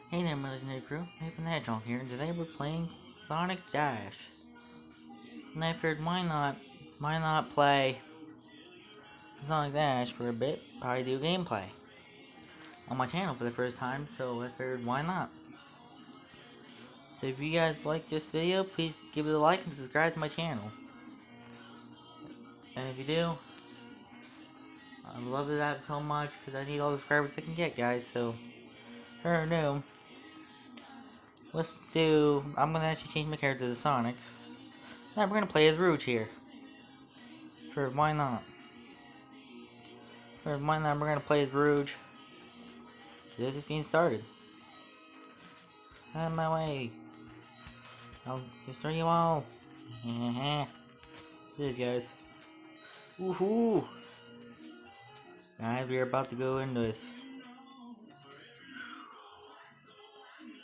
Hey there, my legendary crew. Nathan the Hedgehog here, and today we're playing Sonic Dash. And I figured, why not play Sonic Dash for a bit? Probably do gameplay on my channel for the first time, so I figured, why not? So if you guys like this video, please give it a like and subscribe to my channel. And if you do, I'd love that so much because I need all the subscribers I can get, guys. So, here new. I'm gonna actually change my character to Sonic. Now we're gonna play as Rouge here. Sure, why not? Sure, why not? We're gonna play as Rouge. This is getting started. Out of my way. I'll destroy you all. This guys. Woohoo! Guys, we're about to go into this.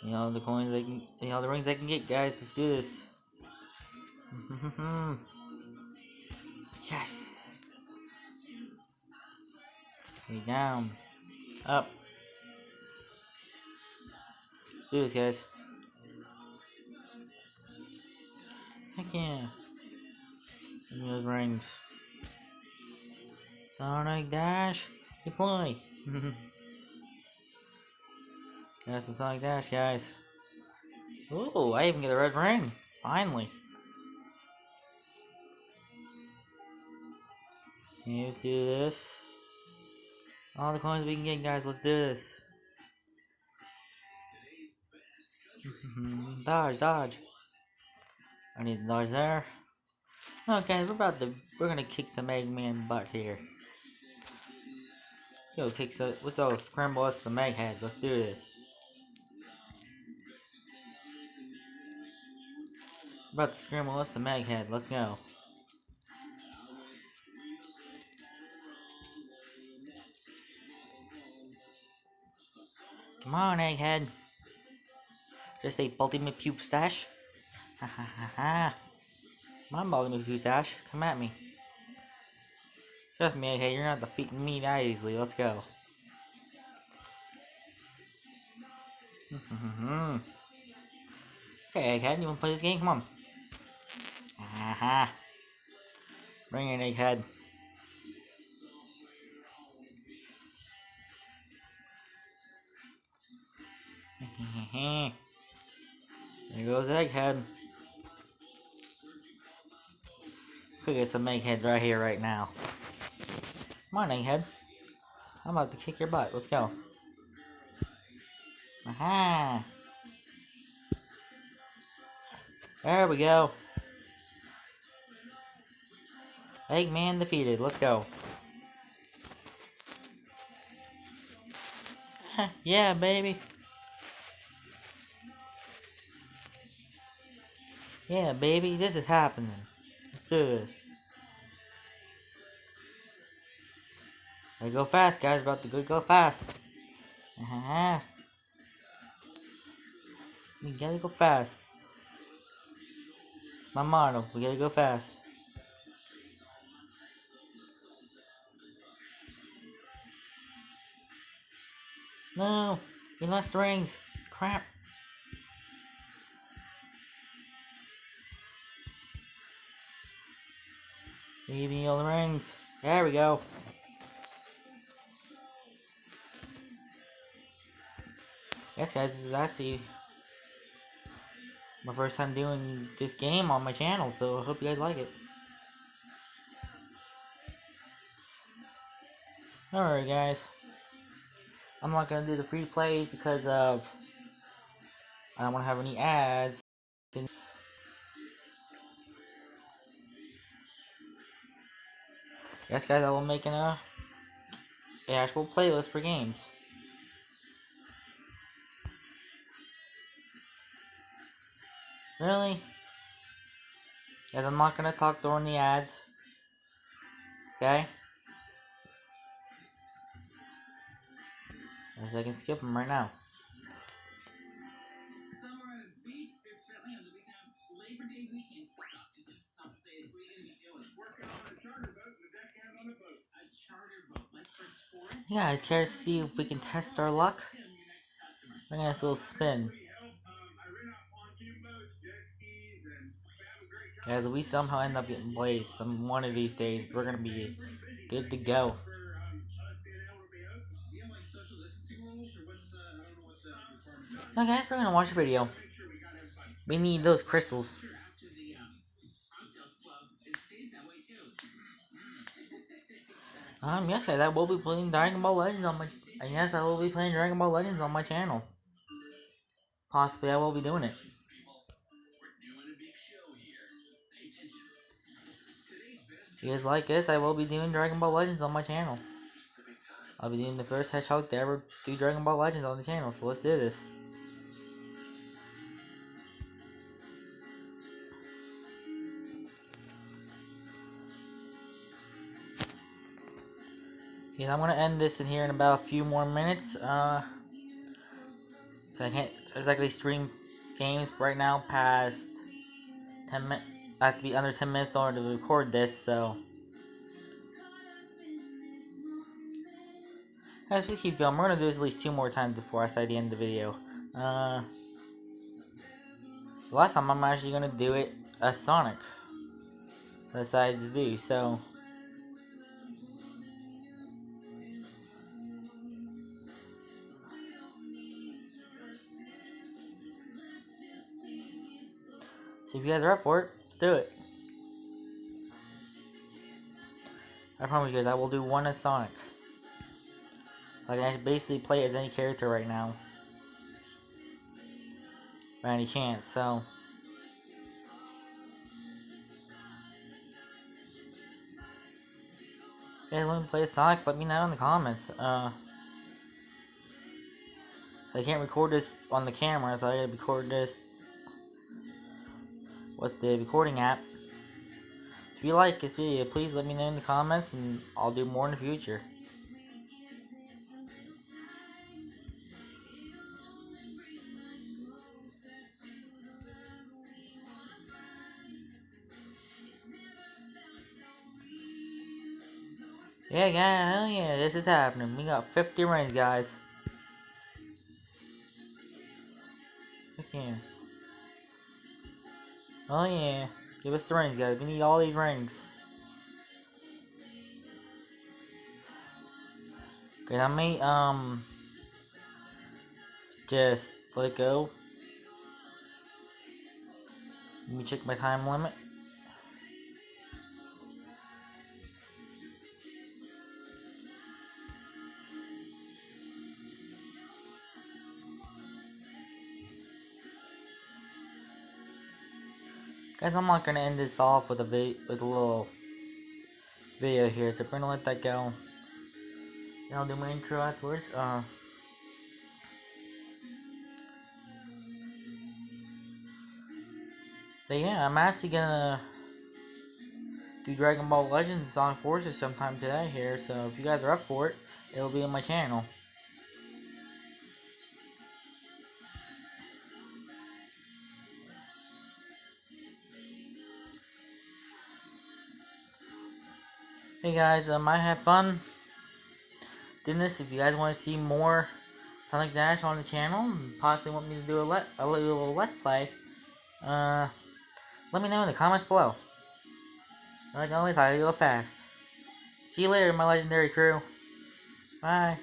The coins I can, the rings I can get, guys. Let's do this. Yes. Okay, down, up. Let's do this, guys. Heck yeah. Give me those rings. Sonic Dash, deploy. That's the Sonic Dash, guys. Ooh, I even get a red ring. Finally. Okay, let's do this. All the coins we can get, guys. Let's do this. Dodge, dodge. I need to dodge there. Okay, we're gonna kick some Eggman butt here. Yo, let's go scramble us some Egghead. Let's do this. We're about to scramble us some Egghead. Let's go. Come on, Egghead. Just a ultimate puke stash. Ha ha ha ha. Come on, ultimate puke stash. Come at me. Trust me, Egghead. You're not defeating me that easily. Let's go. Okay, Egghead. You wanna play this game? Come on. Aha. Bring it, Egghead. There goes Egghead. Could get some Egghead right here, right now. Come on, Egghead. I'm about to kick your butt. Let's go. Aha! There we go. Eggman defeated. Let's go. Yeah, baby. Yeah, baby. This is happening. Let's do this. Gotta go fast, guys. About to go fast. We gotta go fast. My motto. We gotta go fast. No! We lost the rings. Crap. Leave me all the rings. There we go. Yes, guys, this is actually my first time doing this game on my channel, so I hope you guys like it. Alright, guys. I'm not gonna do the free plays because of I don't want to have any ads. Yes, guys, I will make an actual playlist for games. Really? Guys, I'm not gonna talk during the ads. Okay? Guys, I can skip them right now. You guys care to see if we can test our luck? a nice little spin. As we somehow end up getting blazed one of these days, we're gonna be good to go. Now guys, we're gonna watch a video. We need those crystals. Yes guys, I will be playing Dragon Ball Legends on my... yes, I will be playing Dragon Ball Legends on my channel. Possibly I will be doing it. If you guys like this, I will be doing Dragon Ball Legends on my channel. I'll be doing the first hedgehog to ever do Dragon Ball Legends on the channel, so let's do this. Yes, I'm gonna end this in here in about a few more minutes. So I can't exactly stream games right now past 10 minutes. I have to be under 10 minutes in order to record this, so. As we keep going, we're gonna do this at least 2 more times before I say the end of the video. Last time I'm actually gonna do it as Sonic. I decided to do, so. So if you guys are up for it, let's do it. I promise you guys, I will do one as Sonic. Like, I can basically play as any character right now. By any chance, so. Hey, let me play Sonic, let me know in the comments. I can't record this on the camera, so I gotta record this with the recording app. If you like this video, please let me know in the comments, and I'll do more in the future. Yeah, hell yeah, this is happening. We got 50 rings, guys. Heck yeah. Oh yeah. Give us the rings, guys. We need all these rings. Okay, I may, just let it go. Let me check my time limit. Guys, I'm not gonna end this off with a little video here, so we're gonna let that go. And I'll do my intro afterwards. But yeah, I'm actually gonna do Dragon Ball Legends and Sonic Forces sometime today here, so if you guys are up for it, it'll be on my channel. Hey guys, I had fun doing this. If you guys want to see more Sonic Dash on the channel, and possibly want me to do a little Let's Play, let me know in the comments below. Like always, I go fast. See you later, my legendary crew. Bye.